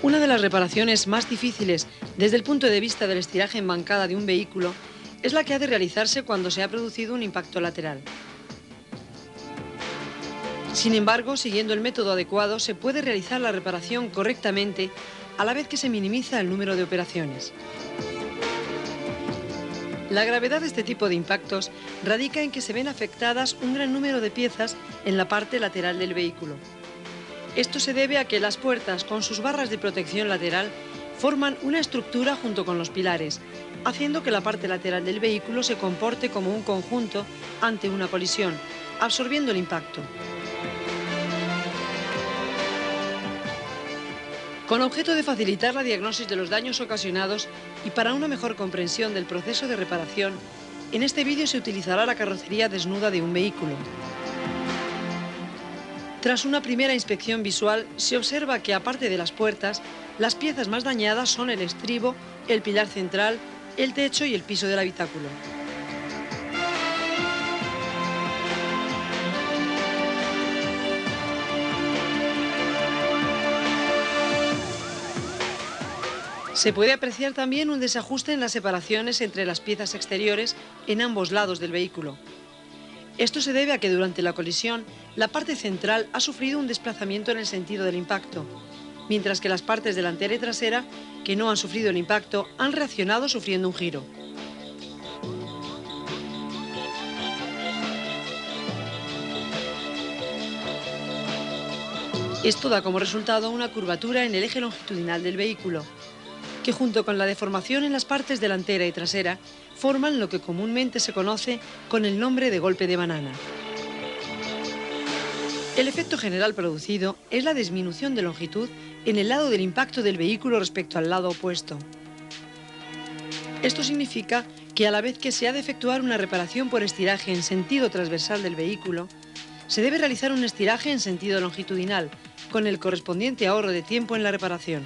Una de las reparaciones más difíciles desde el punto de vista del estiraje en bancada de un vehículo es la que ha de realizarse cuando se ha producido un impacto lateral. Sin embargo, siguiendo el método adecuado, se puede realizar la reparación correctamente a la vez que se minimiza el número de operaciones. La gravedad de este tipo de impactos radica en que se ven afectadas un gran número de piezas en la parte lateral del vehículo. Esto se debe a que las puertas, con sus barras de protección lateral, forman una estructura junto con los pilares, haciendo que la parte lateral del vehículo se comporte como un conjunto ante una colisión, absorbiendo el impacto. Con objeto de facilitar la diagnosis de los daños ocasionados y para una mejor comprensión del proceso de reparación, en este vídeo se utilizará la carrocería desnuda de un vehículo. Tras una primera inspección visual, se observa que, aparte de las puertas, las piezas más dañadas son el estribo, el pilar central, el techo y el piso del habitáculo. Se puede apreciar también un desajuste en las separaciones entre las piezas exteriores en ambos lados del vehículo. Esto se debe a que durante la colisión, la parte central ha sufrido un desplazamiento en el sentido del impacto, mientras que las partes delantera y trasera, que no han sufrido el impacto, han reaccionado sufriendo un giro. Esto da como resultado una curvatura en el eje longitudinal del vehículo, que junto con la deformación en las partes delantera y trasera, forman lo que comúnmente se conoce con el nombre de golpe de banana. El efecto general producido es la disminución de longitud en el lado del impacto del vehículo respecto al lado opuesto. Esto significa que a la vez que se ha de efectuar una reparación por estiraje en sentido transversal del vehículo, se debe realizar un estiraje en sentido longitudinal, con el correspondiente ahorro de tiempo en la reparación.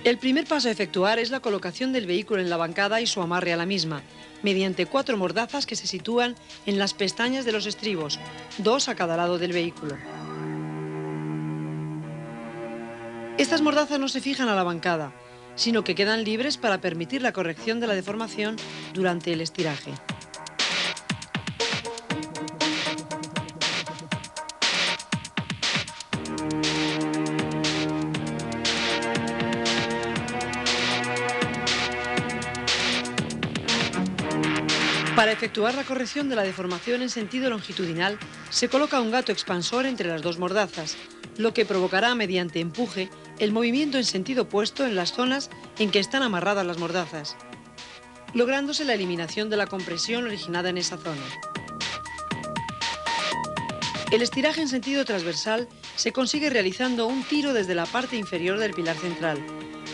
El primer paso a efectuar es la colocación del vehículo en la bancada y su amarre a la misma, mediante 4 mordazas que se sitúan en las pestañas de los estribos, 2 a cada lado del vehículo. Estas mordazas no se fijan a la bancada, sino que quedan libres para permitir la corrección de la deformación durante el estiraje. Para efectuar la corrección de la deformación en sentido longitudinal, se coloca un gato expansor entre las 2 mordazas, lo que provocará mediante empuje el movimiento en sentido opuesto en las zonas en que están amarradas las mordazas, lográndose la eliminación de la compresión originada en esa zona. El estiraje en sentido transversal se consigue realizando un tiro desde la parte inferior del pilar central,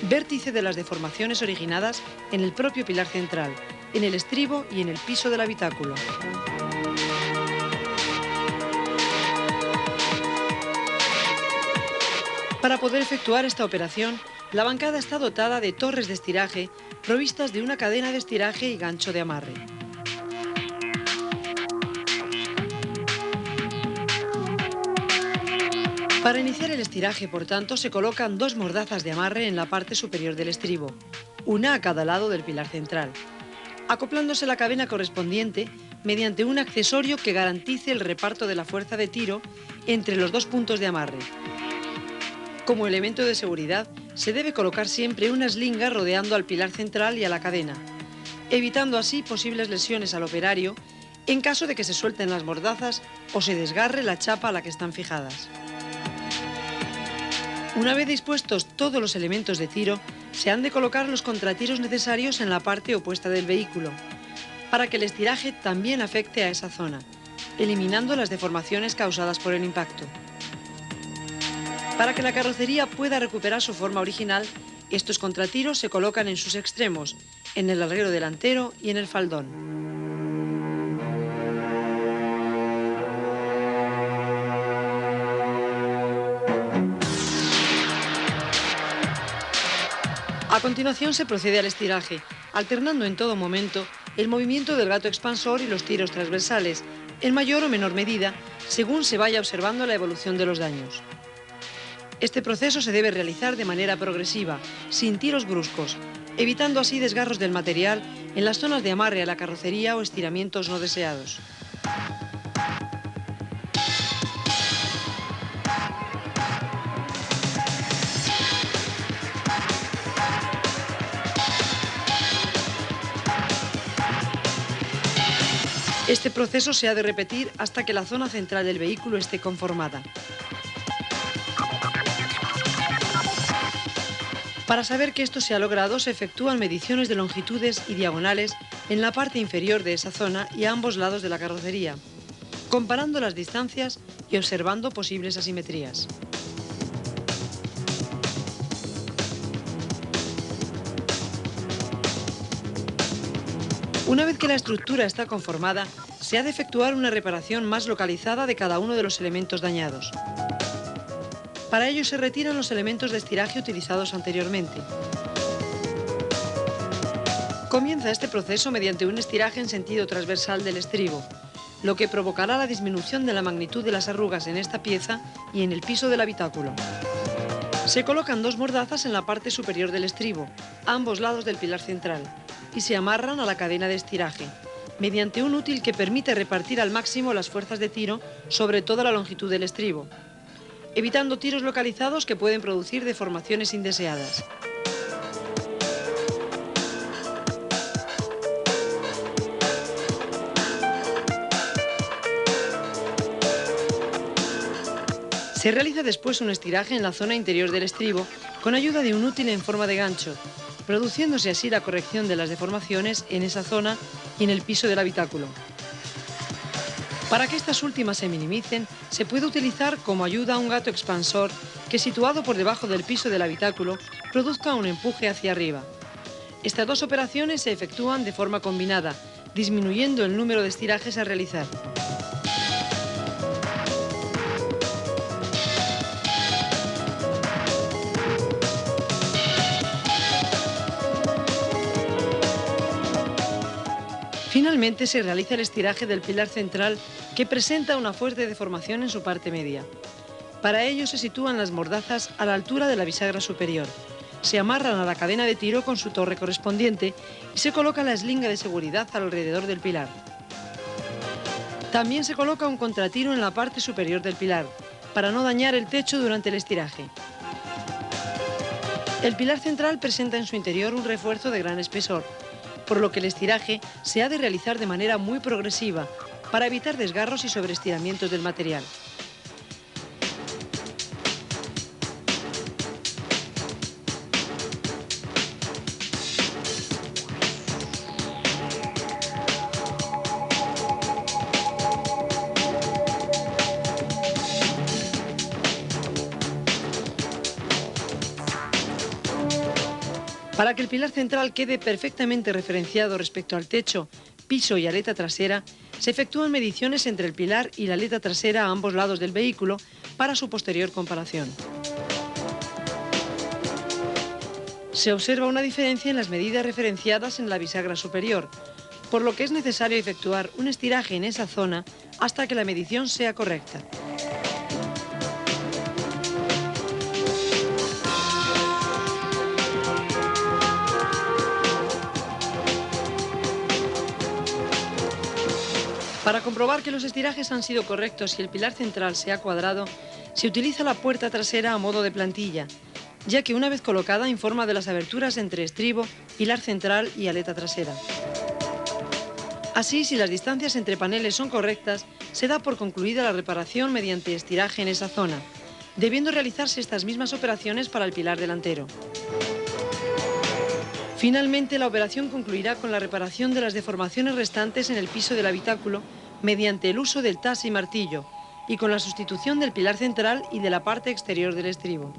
vértice de las deformaciones originadas en el propio pilar central, en el estribo y en el piso del habitáculo. Para poder efectuar esta operación, la bancada está dotada de torres de estiraje provistas de una cadena de estiraje y gancho de amarre. Para iniciar el estiraje, por tanto, se colocan 2 mordazas de amarre en la parte superior del estribo, una a cada lado del pilar central, acoplándose la cadena correspondiente mediante un accesorio que garantice el reparto de la fuerza de tiro entre los 2 puntos de amarre. Como elemento de seguridad, se debe colocar siempre una eslinga rodeando al pilar central y a la cadena, evitando así posibles lesiones al operario en caso de que se suelten las mordazas o se desgarre la chapa a la que están fijadas. Una vez dispuestos todos los elementos de tiro, se han de colocar los contratiros necesarios en la parte opuesta del vehículo, para que el estiraje también afecte a esa zona, eliminando las deformaciones causadas por el impacto. Para que la carrocería pueda recuperar su forma original, estos contratiros se colocan en sus extremos, en el larguero delantero y en el faldón. continuación se procede al estiraje, alternando en todo momento el movimiento del gato expansor y los tiros transversales, en mayor o menor medida, según se vaya observando la evolución de los daños. Este proceso se debe realizar de manera progresiva, sin tiros bruscos, evitando así desgarros del material en las zonas de amarre a la carrocería o estiramientos no deseados. Este proceso se ha de repetir hasta que la zona central del vehículo esté conformada. Para saber que esto se ha logrado, se efectúan mediciones de longitudes y diagonales en la parte inferior de esa zona y a ambos lados de la carrocería, comparando las distancias y observando posibles asimetrías. Una vez que la estructura está conformada, se ha de efectuar una reparación más localizada de cada uno de los elementos dañados. Para ello se retiran los elementos de estiraje utilizados anteriormente. Comienza este proceso mediante un estiraje en sentido transversal del estribo, lo que provocará la disminución de la magnitud de las arrugas en esta pieza y en el piso del habitáculo. Se colocan dos mordazas en la parte superior del estribo, a ambos lados del pilar central, y se amarran a la cadena de estiraje, mediante un útil que permite repartir al máximo las fuerzas de tiro sobre toda la longitud del estribo, evitando tiros localizados que pueden producir deformaciones indeseadas. Se realiza después un estiraje en la zona interior del estribo con ayuda de un útil en forma de gancho, produciéndose así la corrección de las deformaciones en esa zona y en el piso del habitáculo. Para que estas últimas se minimicen, se puede utilizar como ayuda un gato expansor que, situado por debajo del piso del habitáculo, produzca un empuje hacia arriba. Estas dos operaciones se efectúan de forma combinada, disminuyendo el número de estirajes a realizar. Finalmente se realiza el estiraje del pilar central, que presenta una fuerte deformación en su parte media. Para ello se sitúan las mordazas a la altura de la bisagra superior. Se amarran a la cadena de tiro con su torre correspondiente y se coloca la eslinga de seguridad alrededor del pilar. También se coloca un contratiro en la parte superior del pilar, para no dañar el techo durante el estiraje. El pilar central presenta en su interior un refuerzo de gran espesor, por lo que el estiraje se ha de realizar de manera muy progresiva para evitar desgarros y sobreestiramientos del material. Para que el pilar central quede perfectamente referenciado respecto al techo, piso y aleta trasera, se efectúan mediciones entre el pilar y la aleta trasera a ambos lados del vehículo para su posterior comparación. Se observa una diferencia en las medidas referenciadas en la bisagra superior, por lo que es necesario efectuar un estiraje en esa zona hasta que la medición sea correcta. Para comprobar que los estirajes han sido correctos y el pilar central se ha cuadrado, se utiliza la puerta trasera a modo de plantilla, ya que una vez colocada informa de las aberturas entre estribo, pilar central y aleta trasera. Así, si las distancias entre paneles son correctas, se da por concluida la reparación mediante estiraje en esa zona, debiendo realizarse estas mismas operaciones para el pilar delantero. Finalmente, la operación concluirá con la reparación de las deformaciones restantes en el piso del habitáculo mediante el uso del tas y martillo y con la sustitución del pilar central y de la parte exterior del estribo.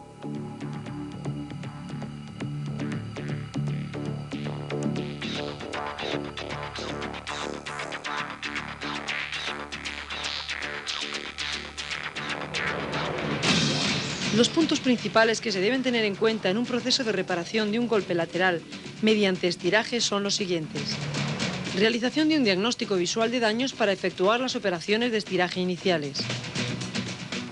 Los puntos principales que se deben tener en cuenta en un proceso de reparación de un golpe lateral mediante estiraje son los siguientes. Realización de un diagnóstico visual de daños para efectuar las operaciones de estiraje iniciales.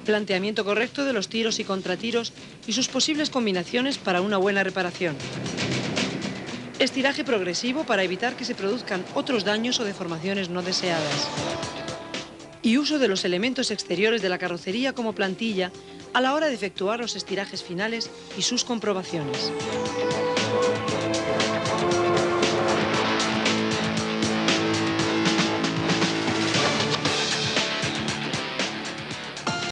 Planteamiento correcto de los tiros y contratiros y sus posibles combinaciones para una buena reparación. Estiraje progresivo para evitar que se produzcan otros daños o deformaciones no deseadas. Y uso de los elementos exteriores de la carrocería como plantilla a la hora de efectuar los estirajes finales y sus comprobaciones.